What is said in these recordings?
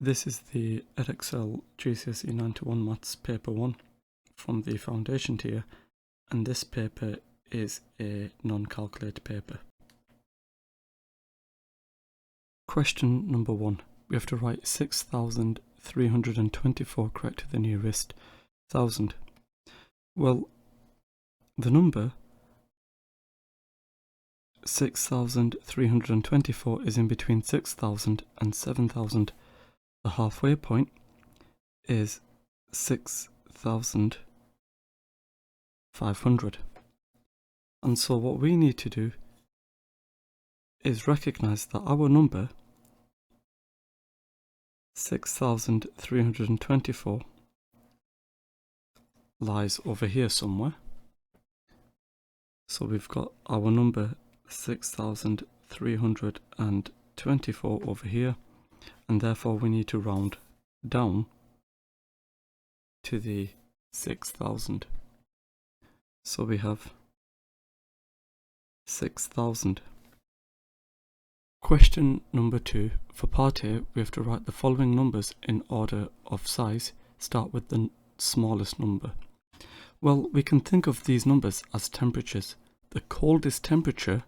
This is the EdExcel GCSE 91 Maths Paper 1 from the Foundation tier, and this paper is a non-calculated paper. Question number 1. We have to write 6,324 correct to the nearest 1,000. Well, the number 6,324 is in between 6,000 and 7,000. The halfway point is 6,500. And so what we need to do is recognize that our number 6,324 lies over here somewhere. So we've got our number 6,324 over here, and therefore we need to round down to the 6,000. So we have 6,000. Question number 2. For part A, we have to write the following numbers in order of size. Start with the smallest number. Well, we can think of these numbers as temperatures. The coldest temperature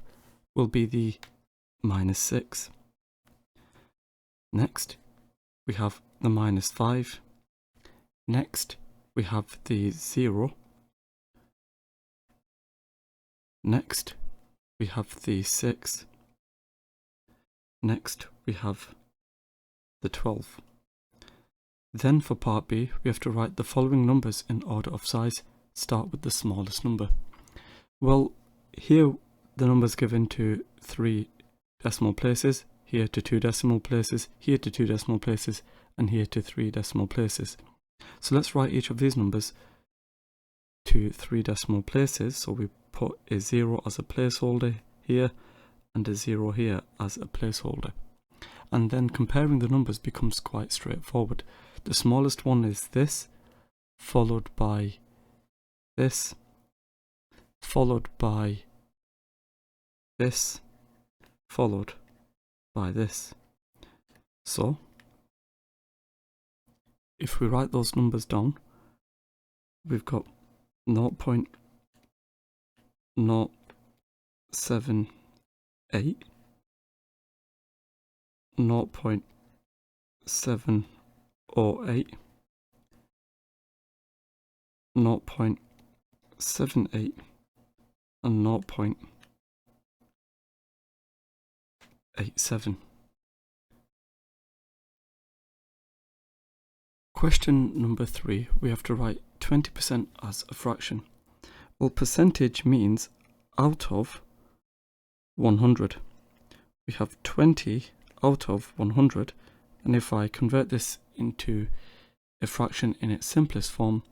will be the -6. Next, we have the -5. Next, we have the 0. Next, we have the 6. Next, we have the 12. Then for part B, we have to write the following numbers in order of size. Start with the smallest number. Well, here the numbers given to 3 decimal places, here to 2 decimal places, here to 2 decimal places, and here to 3 decimal places. So let's write each of these numbers to 3 decimal places. So we put a 0 as a placeholder here and a 0 here as a placeholder. And then comparing the numbers becomes quite straightforward. The smallest one is this, followed by this, followed by this, followed by this. So if we write those numbers down, we've got 0.078, 0.708, 0.78, and 0.87. Question number 3, we have to write 20% as a fraction. Well, percentage means out of 100. We have 20 out of 100, and if I convert this into a fraction in its simplest form,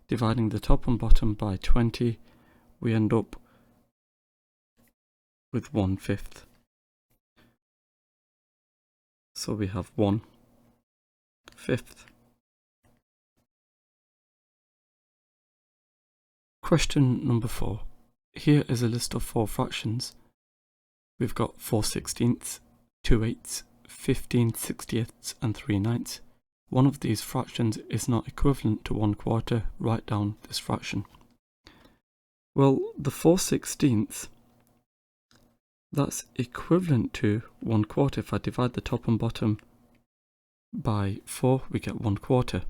dividing the top and bottom by 20, we end up with 1/5. So we have 1/5. Question number 4. Here is a list of 4 fractions. We've got 4/16, 2/8, 15/60, and 3/9. One of these fractions is not equivalent to 1/4. Write down this fraction. Well, the 4/16, that's equivalent to 1/4. If I divide the top and bottom by 4, we get 1/4.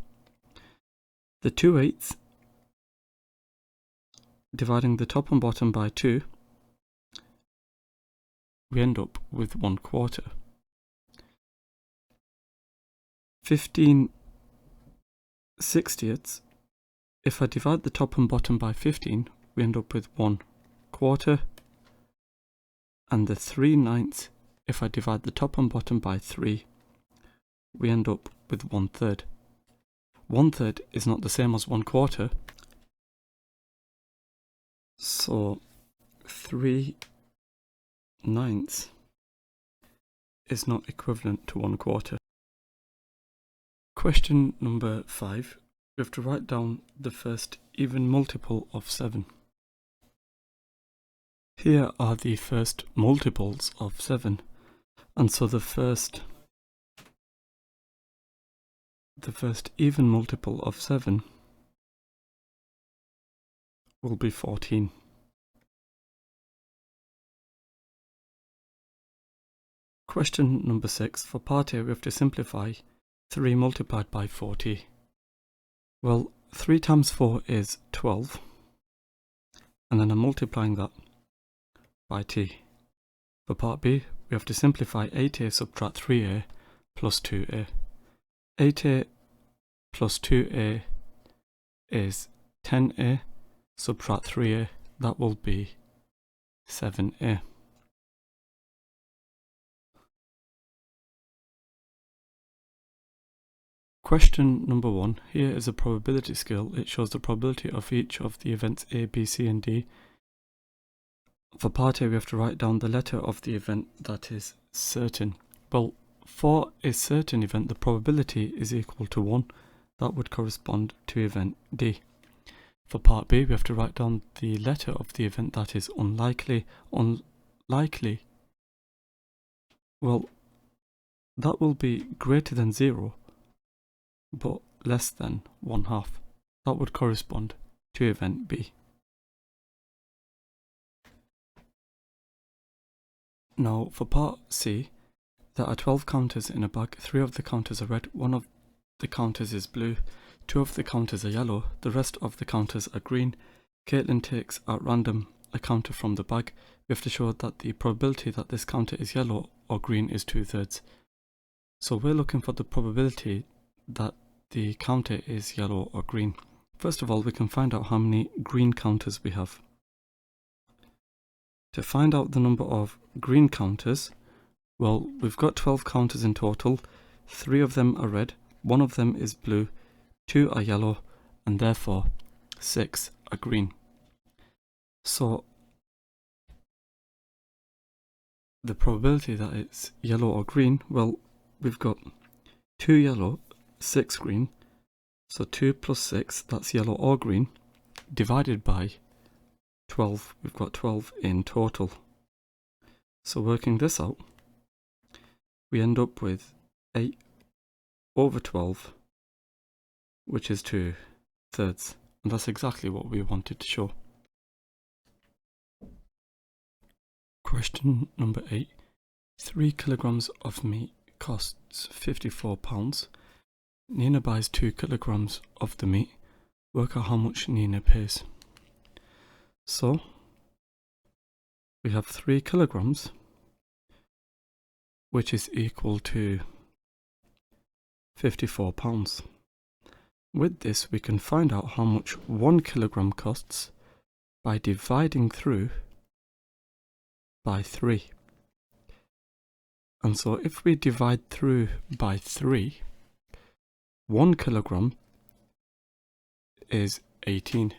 The 2/8, dividing the top and bottom by 2, we end up with 1/4. 15/60, if I divide the top and bottom by 15, we end up with 1/4. And the 3/9, if I divide the top and bottom by 3, we end up with 1/3. 1/3 is not the same as 1/4. So 3/9 is not equivalent to 1/4. Question number 5. We have to write down the first even multiple of 7. Here are the first multiples of 7, and so the first the first even multiple of 7 will be 14. Question number 6. For part A, we have to simplify 3 multiplied by 40. Well, 3 times 4 is 12, and then I'm multiplying that by t. For part B, we have to simplify 8a subtract 3a plus 2a. 8a plus 2a is 10a, subtract 3a, that will be 7a. Question number 1. Here is a probability scale. It shows the probability of each of the events A, B, C and D. For part A, we have to write down the letter of the event that is certain. Well, for a certain event, the probability is equal to 1. That would correspond to event D. For part B, we have to write down the letter of the event that is unlikely. Unlikely, well, that will be greater than 0, but less than 1/2. That would correspond to event B. Now for part C, there are 12 counters in a bag. 3 of the counters are red, 1 of the counters is blue, 2 of the counters are yellow, the rest of the counters are green. Caitlin takes at random a counter from the bag. We have to show that the probability that this counter is yellow or green is 2/3. So we're looking for the probability that the counter is yellow or green. First of all, we can find out how many green counters we have. To find out the number of green counters, well, we've got 12 counters in total. 3 of them are red, 1 of them is blue, 2 are yellow, and therefore 6 are green. So the probability that it's yellow or green, well, we've got 2 yellow, 6 green, so 2 plus 6, that's yellow or green, divided by 12, we've got 12 in total. So working this out, we end up with 8 over 12, which is 2/3, and that's exactly what we wanted to show. Question number 8. 3 kilograms of meat costs £54. Nina buys 2 kilograms of the meat. Work out how much Nina pays. So, we have 3 kilograms, which is equal to £54. With this, we can find out how much 1 kilogram costs by dividing through by 3. And so if we divide through by 3, 1 kilogram is 18.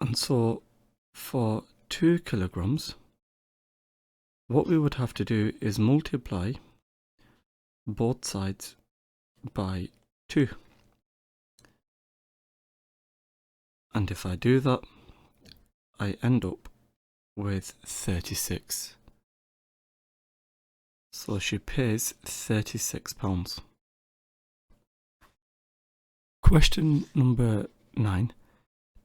And so for 2 kilograms, what we would have to do is multiply both sides by 2. And if I do that, I end up with 36. So she pays £36. Question number 9.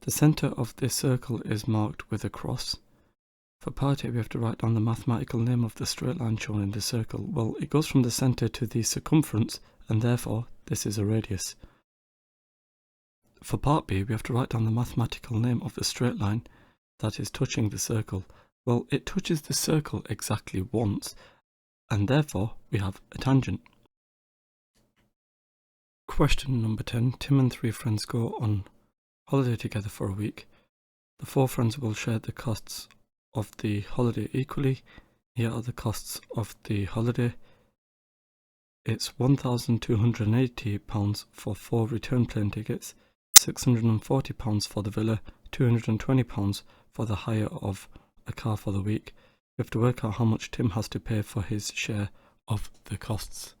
The centre of this circle is marked with a cross. For part A, we have to write down the mathematical name of the straight line shown in the circle. Well, it goes from the centre to the circumference, and therefore this is a radius. For part B, we have to write down the mathematical name of the straight line that is touching the circle. Well, it touches the circle exactly once, and therefore we have a tangent. Question number 10. Tim and 3 friends go on holiday together for a week. The 4 friends will share the costs of the holiday equally. Here are the costs of the holiday. It's £1,280 for 4 return plane tickets, £640 for the villa, £220 for the hire of a car for the week. We have to work out how much Tim has to pay for his share of the costs.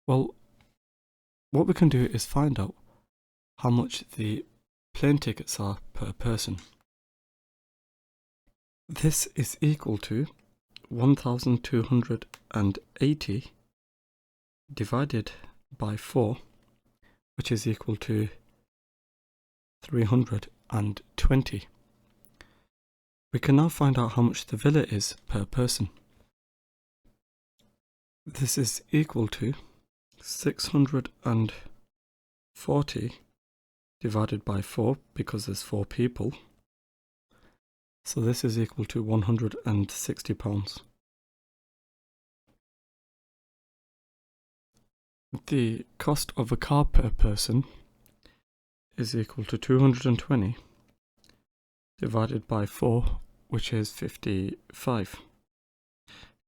Well, what we can do is find out how much the plane tickets are per person. This is equal to 1280 divided by 4, which is equal to 320. We can now find out how much the villa is per person. This is equal to 640 divided by 4 because there's 4 people. So this is equal to £160. The cost of a car per person is equal to 220 divided by 4, which is 55.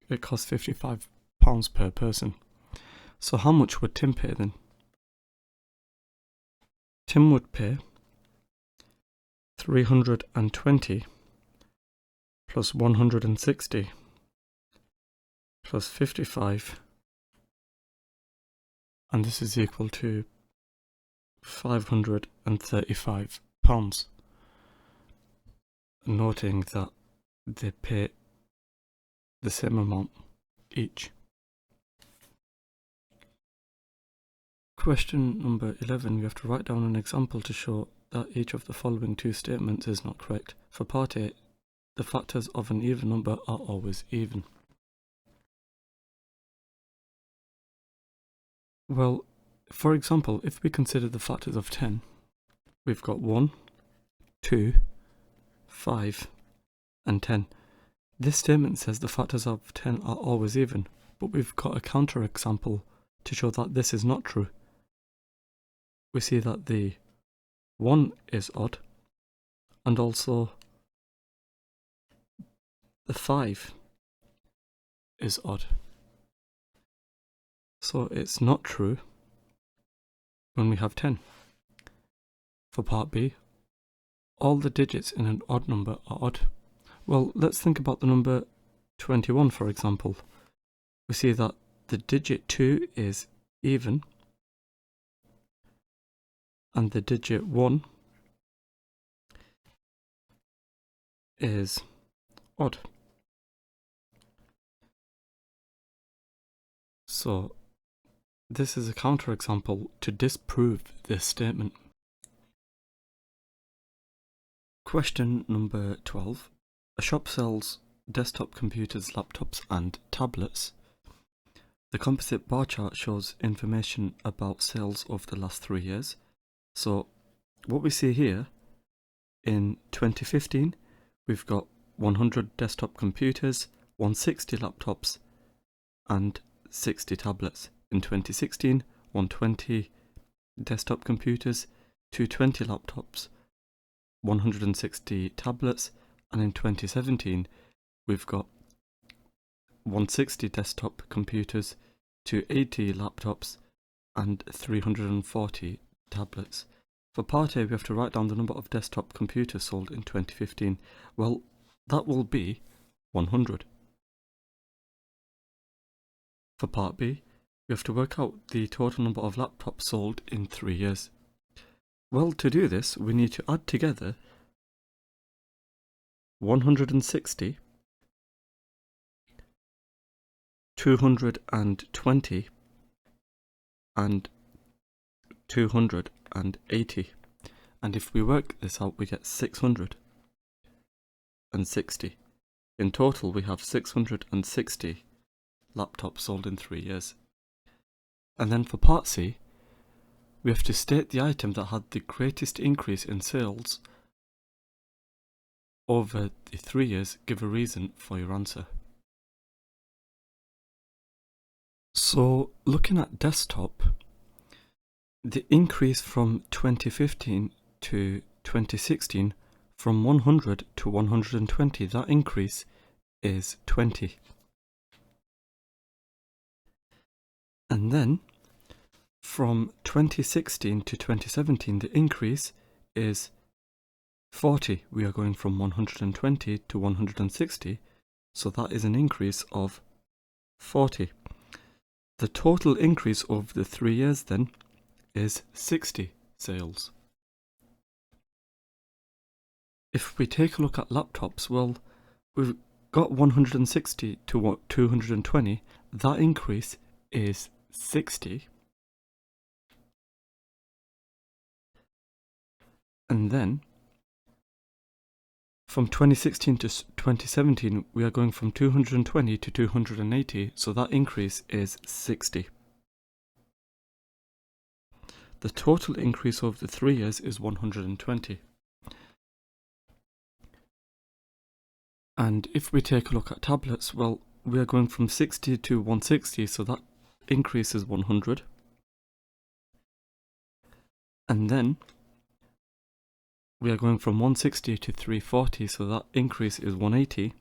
It costs £55 per person. So how much would Tim pay then? Tim would pay 320 plus 160 plus 55, and this is equal to £535, noting that they pay the same amount each. Question number 11, we have to write down an example to show that each of the following two statements is not correct. For part A, the factors of an even number are always even. Well, for example, if we consider the factors of 10, we've got 1, 2, 5, and 10. This statement says the factors of 10 are always even, but we've got a counterexample to show that this is not true. We see that the 1 is odd, and also the 5 is odd. So it's not true when we have 10. For part B, all the digits in an odd number are odd. Well, let's think about the number 21, for example. We see that the digit 2 is even, and the digit 1 is odd. So this is a counterexample to disprove this statement. Question number 12. A shop sells desktop computers, laptops, and tablets. The composite bar chart shows information about sales over the last 3 years. So what we see here, in 2015, we've got 100 desktop computers, 160 laptops, and 60 tablets. In 2016, 120 desktop computers, 220 laptops, 160 tablets, and in 2017, we've got 160 desktop computers, 280 laptops, and 340 tablets. For part A, we have to write down the number of desktop computers sold in 2015. Well, that will be 100. For part B, we have to work out the total number of laptops sold in 3 years. Well, to do this, we need to add together 160, 220, and 280. And if we work this out, we get 660. In total, we have 660 laptops sold in 3 years. And then for part C, we have to state the item that had the greatest increase in sales over the 3 years. Give a reason for your answer. So, looking at desktop, the increase from 2015 to 2016, from 100 to 120, that increase is 20. And then, from 2016 to 2017, the increase is 40. We are going from 120 to 160, so that is an increase of 40. The total increase over the 3 years then is 60 sales. If we take a look at laptops, well, got 160 to 220, that increase is 60. And then from 2016 to 2017, we are going from 220 to 280, so that increase is 60. The total increase over the 3 years is 120. And if we take a look at tablets, well, we are going from 60 to 160, so that increase is 100. And then we are going from 160 to 340, so that increase is 180.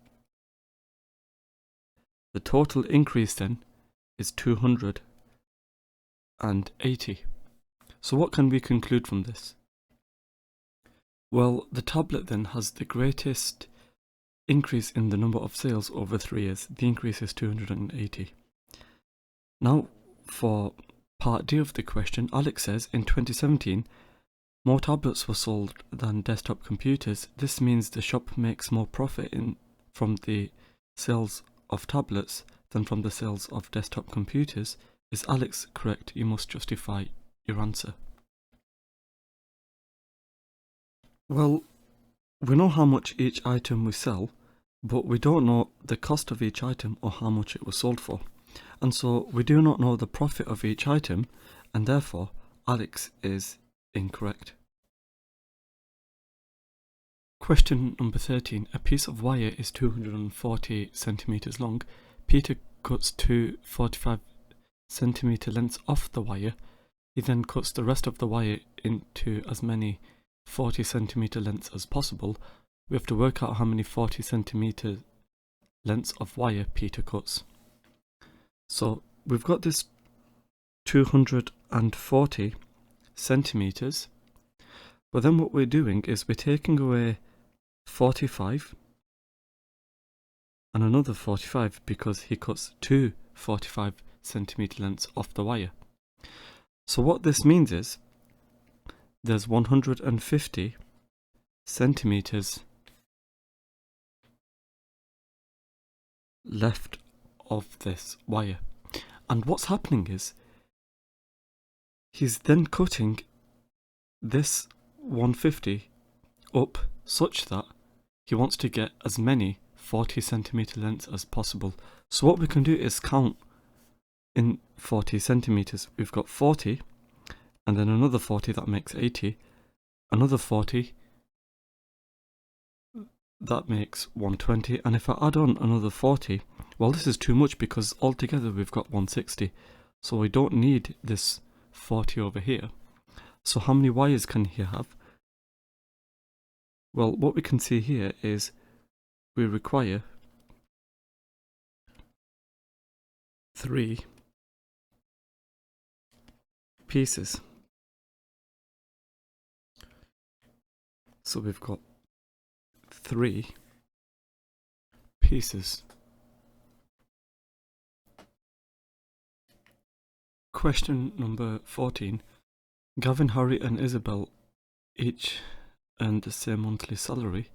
The total increase then is 280. So what can we conclude from this? Well, the tablet then has the greatest increase in the number of sales over 3 years. The increase is 280. Now, for part D of the question, Alex says in 2017, more tablets were sold than desktop computers. This means the shop makes more profit from the sales of tablets than from the sales of desktop computers. Is Alex correct? You must justify your answer. Well, we know how much each item we sell, but we don't know the cost of each item or how much it was sold for. And so we do not know the profit of each item, and therefore Alex is incorrect. Question number 13. A piece of wire is 240 centimeters long. Peter cuts two 45 centimeter lengths off the wire. He then cuts the rest of the wire into as many 40 centimeter lengths as possible. We have to work out how many 40 centimeter lengths of wire Peter cuts. So we've got this 240 centimeters, but then what we're doing is we're taking away 45 and another 45 because he cuts two 45 centimeter lengths off the wire. So what this means is there's 150 centimeters left of this wire. And what's happening is he's then cutting this 150 up such that he wants to get as many 40 centimeter lengths as possible. So what we can do is count in 40 centimeters. We've got 40 and then another 40, that makes 80, another 40, that makes 120, and if I add on another 40, well, this is too much because altogether we've got 160, so we don't need this 40 over here. So how many wires can he have? Well, what we can see here is we require 3 pieces. So we've got 3 pieces. Question number 14. Gavin, Harry and Isabel each earn the same monthly salary.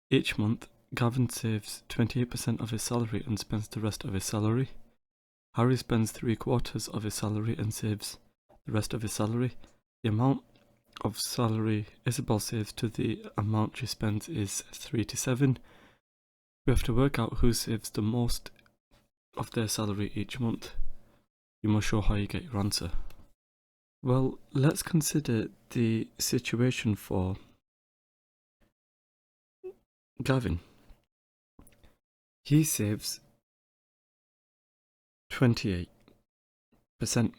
Each month, Gavin saves 28% of his salary and spends the rest of his salary. Harry spends 3/4 of his salary and saves the rest of his salary. The amount of salary Isabel saves to the amount she spends is 3 to 7. We have to work out who saves the most of their salary each month. You must show how you get your answer. Well, let's consider the situation for Gavin. He saves 28%.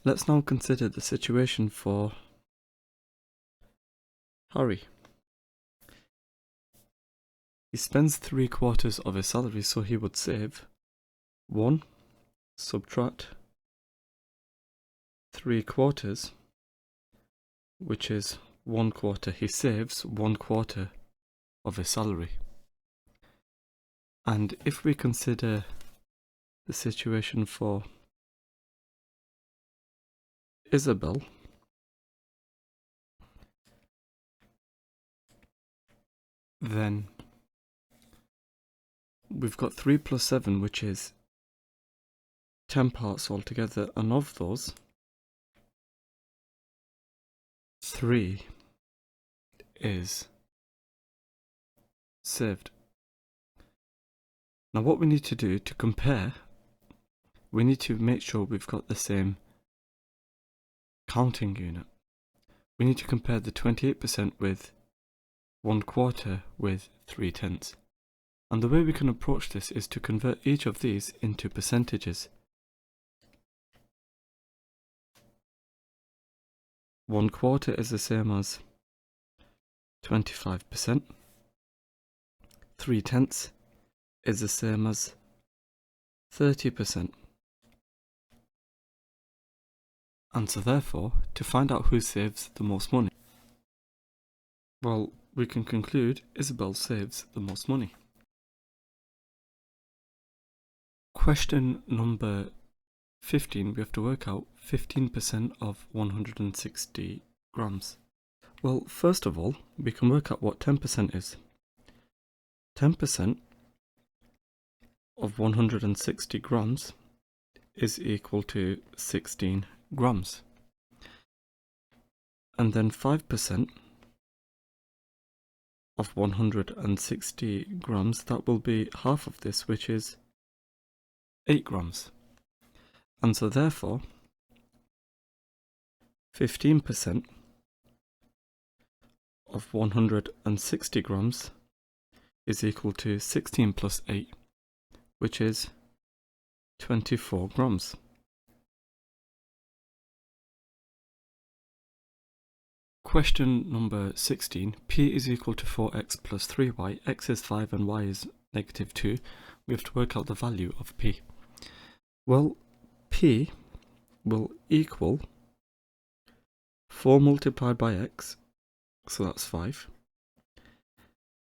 Let's now consider the situation for Harry. He spends 3/4 of his salary, so he would save 1, subtract 3/4, which is 1/4. He saves 1/4 of his salary. And if we consider the situation for Isabel, then we've got 3 plus 7, which is 10 parts altogether, and of those, 3 is saved. Now what we need to do to compare, we need to make sure we've got the same counting unit. We need to compare the 28% with 1/4 with 3/10. And the way we can approach this is to convert each of these into percentages. 1/4 is the same as 25%. 3/10 is the same as 30%. And so therefore, to find out who saves the most money, well, we can conclude Isabel saves the most money. Question number 15, we have to work out 15% of 160 grams. Well, first of all, we can work out what 10% is. 10% of 160 grams is equal to 16 grams. And then 5% of 160 grams, that will be half of this, which is 8 grams. And so therefore, 15% of 160 grams is equal to 16 plus 8, which is 24 grams. Question number 16, p is equal to 4x plus 3y, x is 5 and y is negative 2. We have to work out the value of p. Well, p will equal 4 multiplied by x, so that's 5,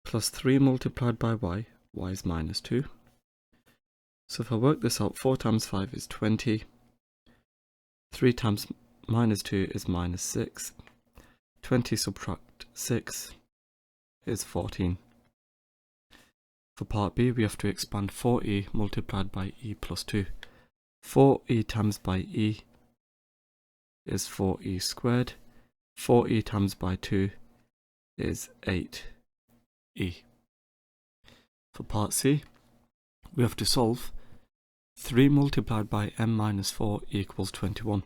plus 3 multiplied by y, y is minus 2. So if I work this out, 4 times 5 is 20, 3 times minus 2 is minus 6, 20 subtract 6 is 14. For part B, we have to expand 4e multiplied by e plus 2. 4e times by e is 4e squared. 4e times by 2 is 8e. For part C, we have to solve 3 multiplied by m minus 4 equals 21.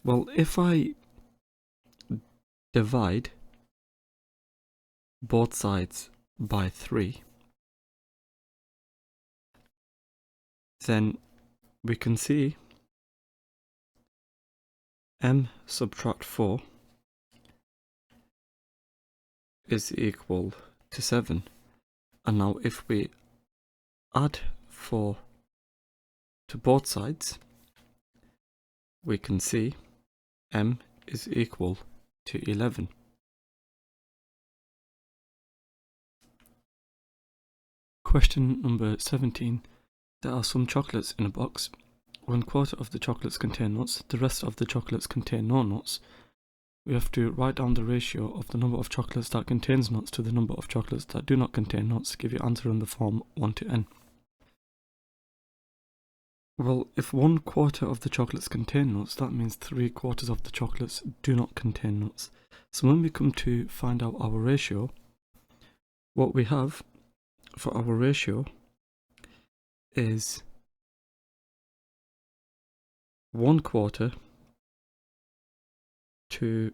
Well, if I divide both sides by 3, then we can see m subtract 4 is equal to 7. And now if we add 4 to both sides, we can see m is equal to 11. Question number 17. There are some chocolates in a box. 1/4 of the chocolates contain nuts, the rest of the chocolates contain no nuts. We have to write down the ratio of the number of chocolates that contains nuts to the number of chocolates that do not contain nuts. Give your answer in the form 1 to n. Well, if 1/4 of the chocolates contain nuts, that means 3/4 of the chocolates do not contain nuts. So when we come to find out our ratio, what we have for our ratio is 1/4 to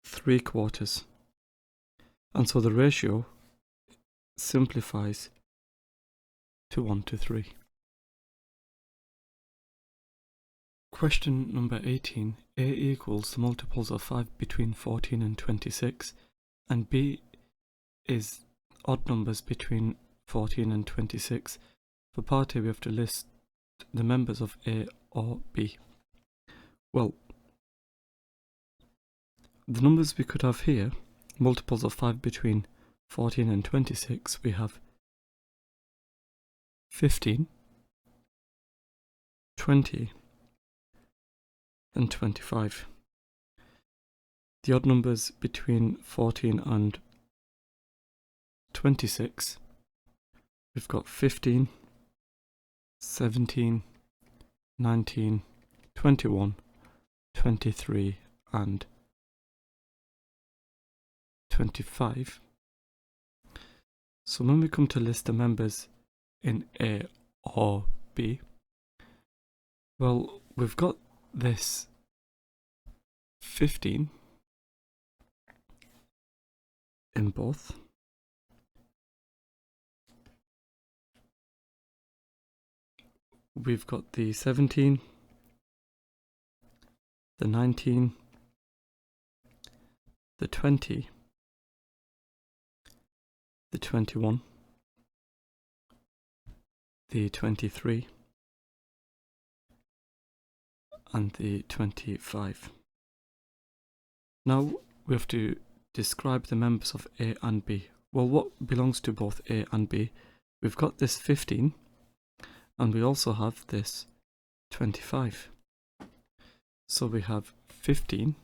3/4. And so the ratio simplifies to 1 to 3. Question number 18. A equals the multiples of 5 between 14 and 26, and B is odd numbers between 14 and 26. For part A, we have to list the members of A or B. Well, the numbers we could have here, multiples of 5 between 14 and 26, we have 15, 20, and 25. The odd numbers between 14 and 26, we've got 15, 17, 19, 21, 23 and 25. So when we come to list the members in A or B, well, we've got this 15 in both. We've got the 17, the 19, the 20, the 21, the 23, and the 25. Now we have to describe the members of A and B. Well, what belongs to both A and B? We've got this 15 and we also have this 25. So we have 15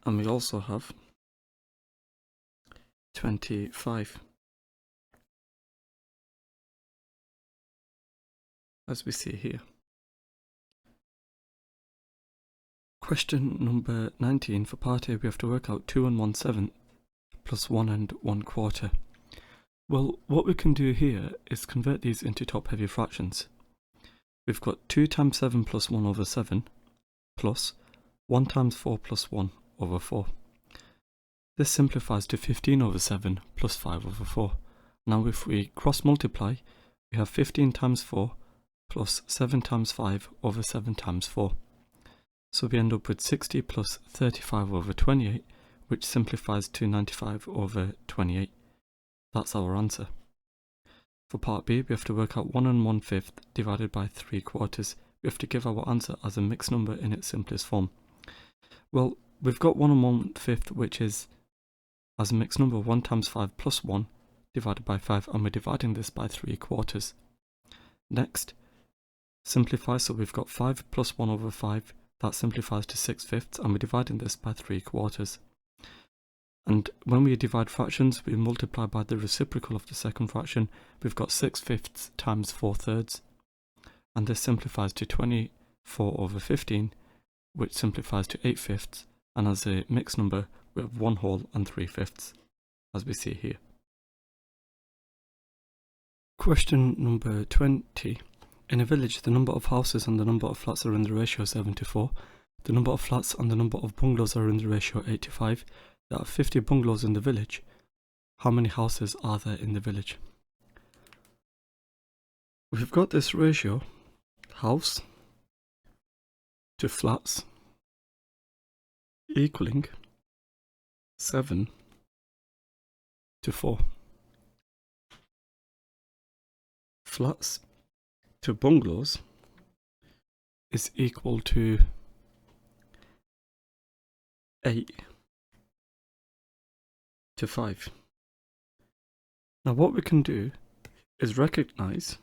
and we also have 25, as we see here. Question number 19, for part A we have to work out 2 1/7 plus 1 1/4. Well, what we can do here is convert these into top-heavy fractions. We've got 2 times 7 plus 1 over 7 plus 1 times 4 plus 1 over 4. This simplifies to 15 over 7 plus 5 over 4. Now if we cross multiply, we have 15 times 4 plus 7 times 5 over 7 times 4. So we end up with 60 plus 35 over 28, which simplifies to 95 over 28. That's our answer. For part B, we have to work out 1 1/5 divided by 3/4. We have to give our answer as a mixed number in its simplest form. Well, we've got 1 1/5, which is, as a mixed number, 1 times 5 plus 1 divided by 5, and we're dividing this by 3/4. Next, simplify, so we've got 5 plus 1 over 5, that simplifies to 6/5, and we're dividing this by 3/4. And when we divide fractions, we multiply by the reciprocal of the second fraction. We've got 6/5 times 4/3, and this simplifies to 24 over 15, which simplifies to 8/5, and as a mixed number, we have 1 whole and 3/5, as we see here. Question number 20. In a village, the number of houses and the number of flats are in the ratio 7:4. The number of flats and the number of bungalows are in the ratio 8:5. There are 50 bungalows in the village. How many houses are there in the village? We've got this ratio, house to flats, equaling 7:4. Flats to bungalows is equal to 8:5. Now what we can do is recognize,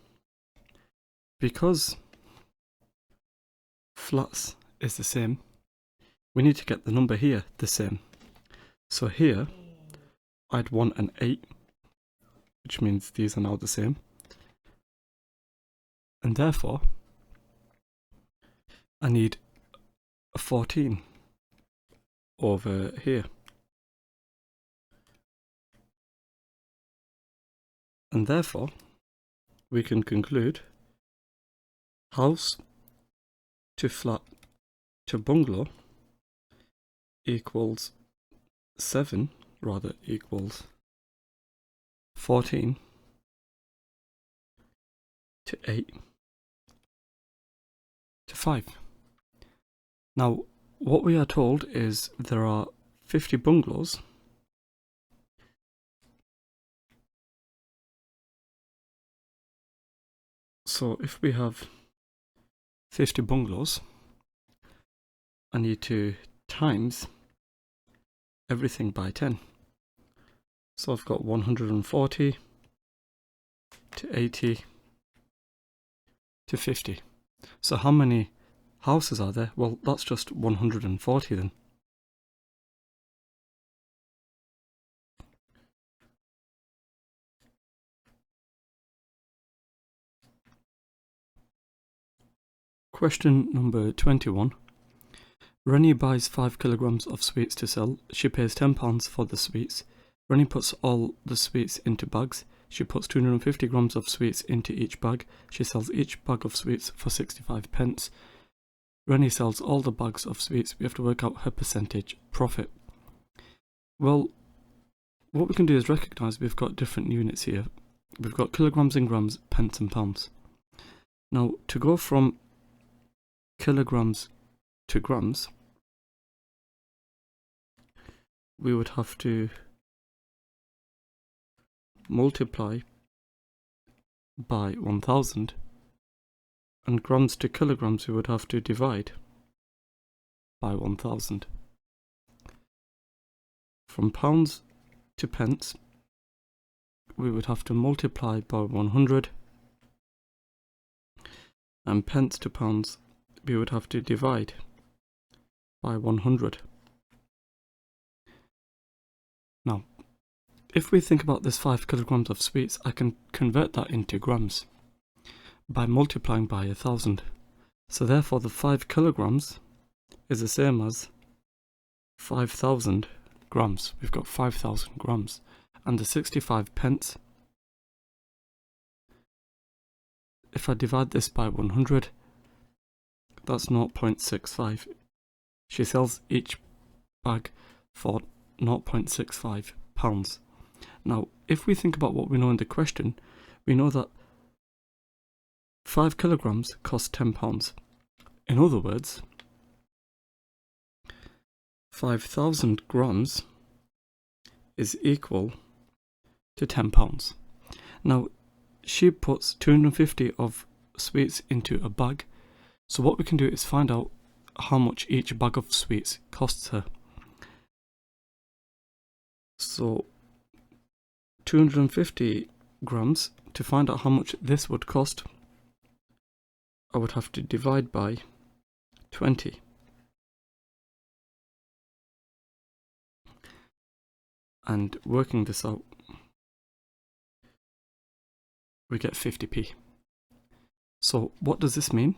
because flats is the same, we need to get the number here the same. So here I'd want an 8, which means these are now the same, and therefore I need a 14 over here. And therefore we can conclude house to flat to bungalow equals 14 to 8 to 5. Now what we are told is there are 50 bungalows So if we have 50 bungalows, I need to times everything by 10. So I've got 140 to 80 to 50. So how many houses are there? Well, that's just 140 then. Question number 21. Rennie buys 5 kilograms of sweets to sell. She pays £10 for the sweets. Rennie puts all the sweets into bags. She puts 250 grams of sweets into each bag. She sells each bag of sweets for 65 pence. Rennie sells all the bags of sweets. We have to work out her percentage profit. Well, what we can do is recognise we've got different units here. We've got kilograms and grams, pence and pounds. Now, to go from kilograms to grams, we would have to multiply by 1000, and grams to kilograms we would have to divide by 1000. From pounds to pence we would have to multiply by 100, and pence to pounds we would have to divide by 100. Now, if we think about this 5 kilograms of sweets, I can convert that into grams by multiplying by 1000. So therefore the 5 kilograms is the same as 5,000 grams. We've got 5,000 grams. And the 65 pence, if I divide this by 100, that's 0.65. She sells each bag for 0.65 pounds. Now, if we think about what we know in the question, we know that 5 kilograms cost £10. In other words, 5,000 grams is equal to £10. Now, she puts 250 of sweets into a bag, so what we can do is find out how much each bag of sweets costs her. So 250 grams, to find out how much this would cost, I would have to divide by 20. And working this out, we get 50p. So what does this mean?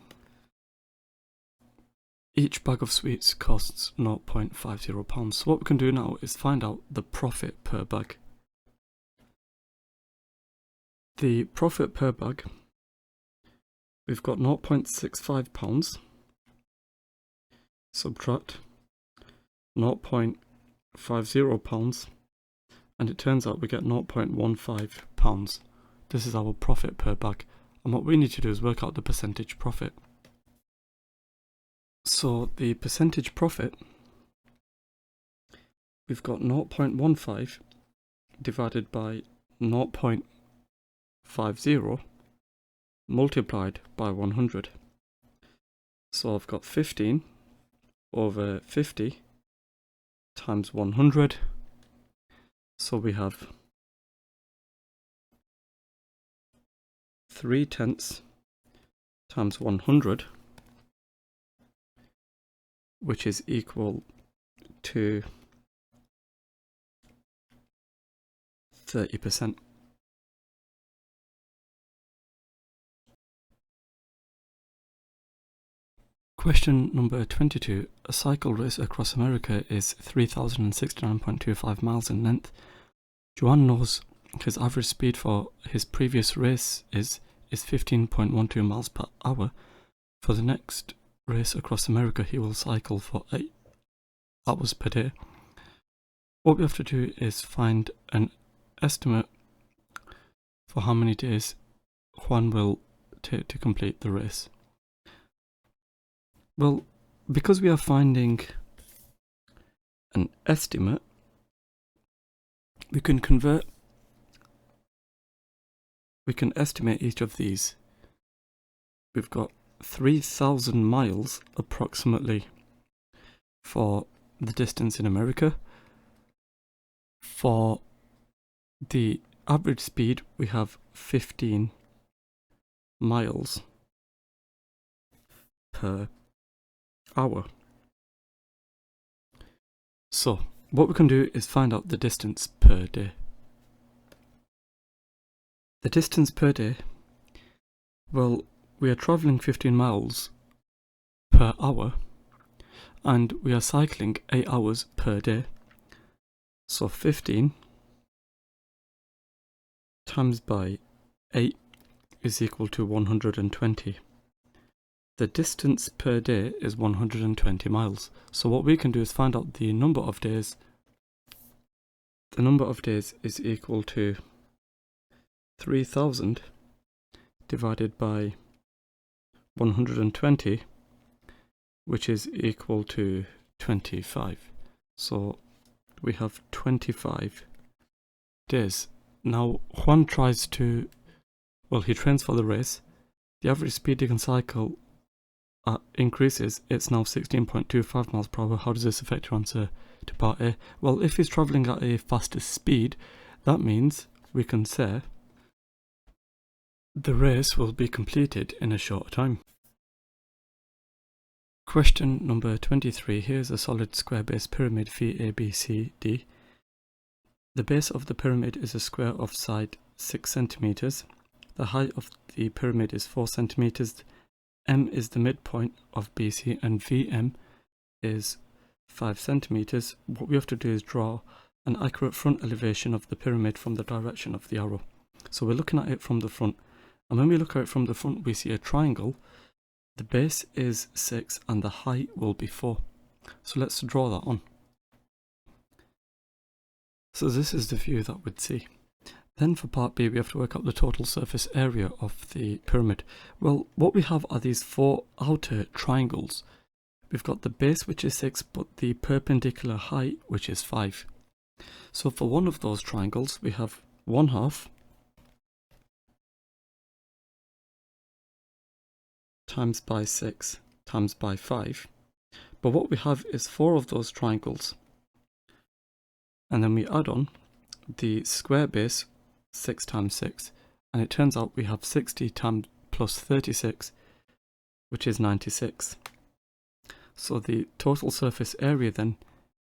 Each bag of sweets costs £0.50. So what we can do now is find out the profit per bag. The profit per bag, we've got £0.65, subtract £0.50, and it turns out we get £0.15. This is our profit per bag, and what we need to do is work out the percentage profit. So the percentage profit, we've got 0.15 divided by 0.50 multiplied by 100. So I've got 15 over 50 times 100. So we have 3/10 times 100, which is equal to 30%. Question number 22. A cycle race across America is 3,069.25 miles in length. Joan knows his average speed for his previous race is 15.12 miles per hour. For the next race across America, he will cycle for 8 hours per day. What we have to do is find an estimate for how many days Juan will take to complete the race. Well, because we are finding an estimate, we can estimate each of these. We've got 3,000 miles approximately for the distance in America. For the average speed, we have 15 miles per hour. So what we can do is find out the distance per day. The distance per day, well, we are travelling 15 miles per hour, and we are cycling 8 hours per day. So 15 times by 8 is equal to 120. The distance per day is 120 miles. So what we can do is find out the number of days. The number of days is equal to 3000 divided by 120, which is equal to 25. So we have 25 days. Now Juan tries to, he trains for the race. The average speed he can cycle increases. It's now 16.25 miles per hour. How does this affect your answer to part A? Well, if he's travelling at a faster speed, that means we can say the race will be completed in a shorter time. Question number 23. Here's a solid square base pyramid VABCD. The base of the pyramid is a square of side 6 centimeters. The height of the pyramid is 4 centimeters. M is the midpoint of BC and VM is 5 centimeters. What we have to do is draw an accurate front elevation of the pyramid from the direction of the arrow. So we're looking at it from the front. And when we look at it from the front, we see a triangle. The base is 6 and the height will be 4. So let's draw that on. So this is the view that we'd see. Then for part B, we have to work out the total surface area of the pyramid. Well, what we have are these 4 outer triangles. We've got the base, which is 6, but the perpendicular height, which is 5. So for one of those triangles, we have 1/2 times by 6 times by 5. But what we have is 4 of those triangles. And then we add on the square base, 6 times 6, and it turns out we have 60 times plus 36, which is 96. So the total surface area then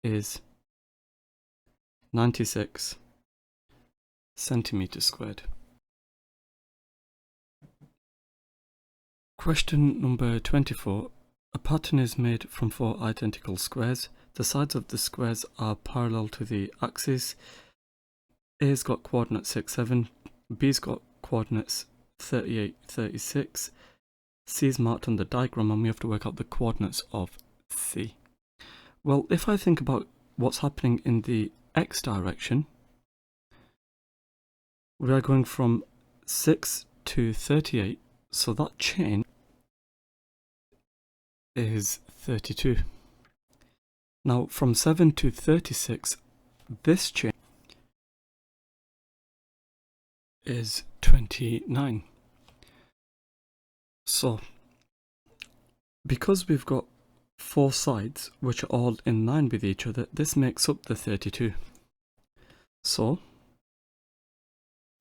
is 96 centimeters squared. Question number 24. A pattern is made from 4 identical squares. The sides of the squares are parallel to the axis. A's got coordinates 6, 7, B's got coordinates 38, 36, C's marked on the diagram, and we have to work out the coordinates of C. Well, if I think about what's happening in the x direction, we are going from 6 to 38, so that chain is 32. Now from 7 to 36, this chain is 29. So because we've got 4 sides which are all in line with each other, this makes up the 32. So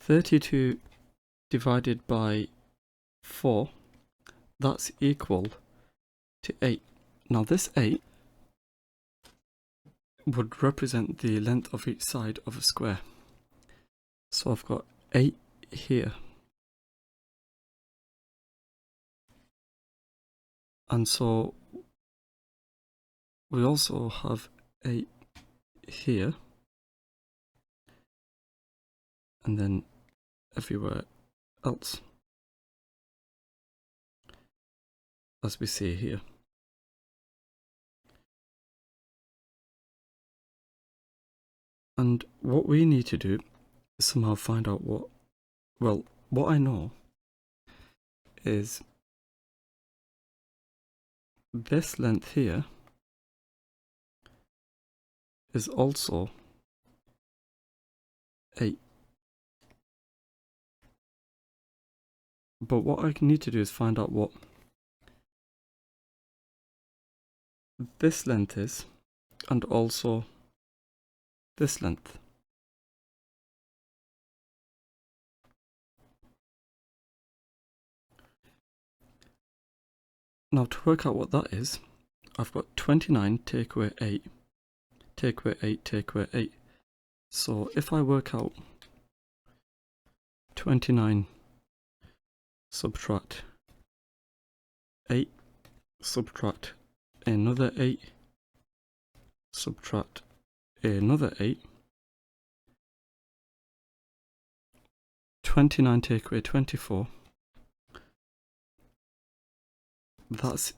32 divided by 4, that's equal to 8. Now this 8 would represent the length of each side of a square. So I've got 8 here, and so we also have 8 here, and then everywhere else, as we see here. And what we need to do is somehow find out what I know is this length here is also 8. But what I need to do is find out what this length is, and also this length. Now to work out what that is, I've got 29 take away 8, take away 8, take away 8. So if I work out 29 subtract 8 subtract another 8, subtract another 8, 29 take away 24, that's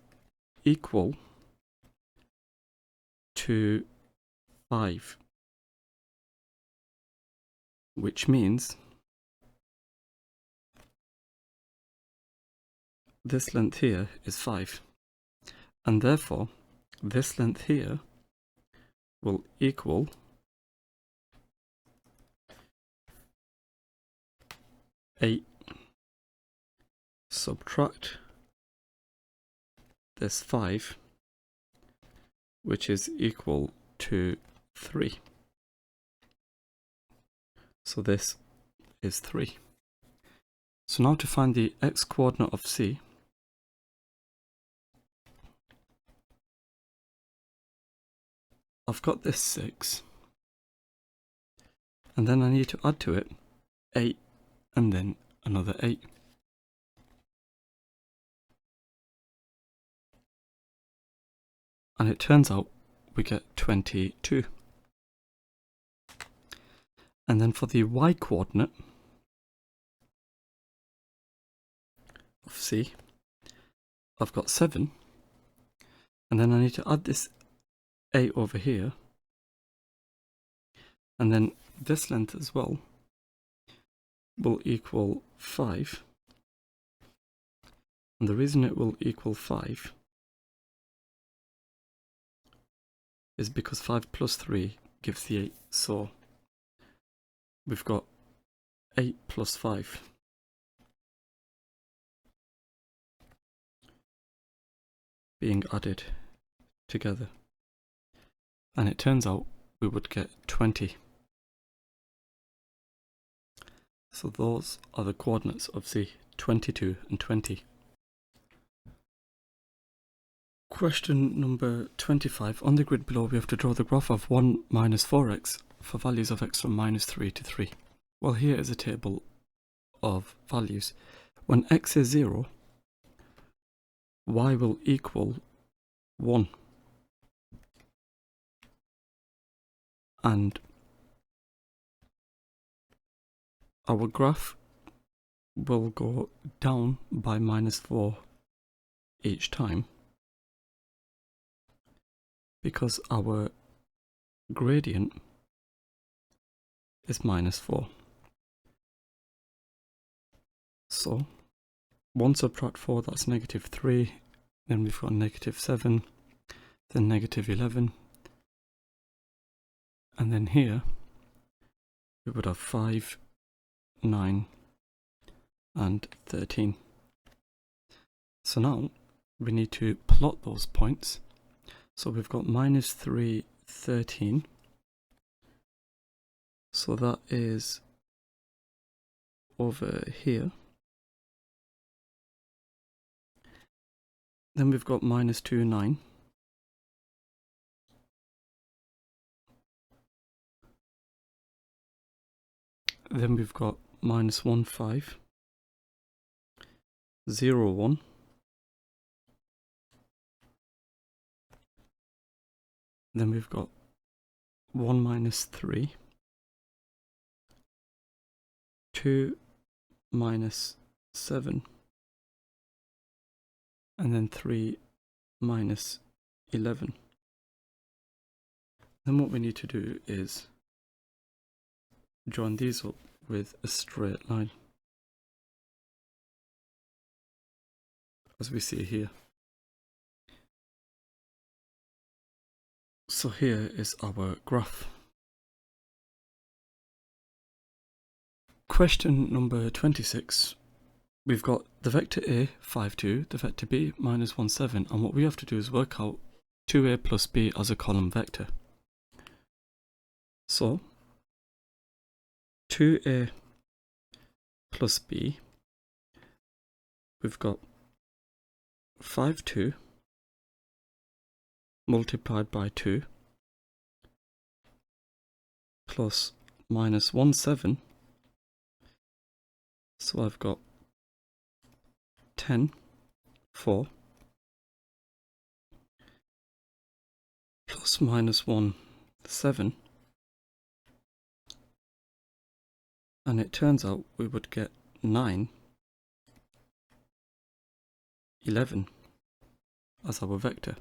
equal to 5, which means this length here is 5, and therefore this length here will equal 8 subtract this 5, which is equal to 3. So this is 3. So now to find the x coordinate of C, I've got this 6, and then I need to add to it 8 and then another 8. And it turns out we get 22. And then for the y coordinate of C, I've got 7, and then I need to add this 8 over here, and then this length as well will equal 5, and the reason it will equal 5 is because 5 plus 3 gives the 8, so we've got 8 plus 5. Being added together, and it turns out we would get 20. So those are the coordinates of C, 22 and 20. Question number 25. On the grid below, we have to draw the graph of 1 minus 4x for values of x from -3 to 3. Well, here is a table of values. When x is 0, y will equal 1. And our graph will go down by -4 each time, because our gradient is -4. So 1 subtract 4, that's -3, then we've got -7, then -11, and then here we would have 5, 9 and 13. So now we need to plot those points. So we've got -3, 13, so that is over here. Then we've got -2, 9. Then we've got -1, 5, 0, 1, then we've got 1 minus 3, 2 minus 7, and then 3 minus 11. Then what we need to do is join these up with a straight line, as we see here. So here is our graph. Question number 26. We've got the vector A, 5, 2, the vector B, -1, 7, and what we have to do is work out 2A plus B as a column vector. So 2A plus B, we've got 5, 2 multiplied by 2 plus -1, 7. So I've got 10, 4, x minus 1, 7, and it turns out we would get 9, 11 as our vector.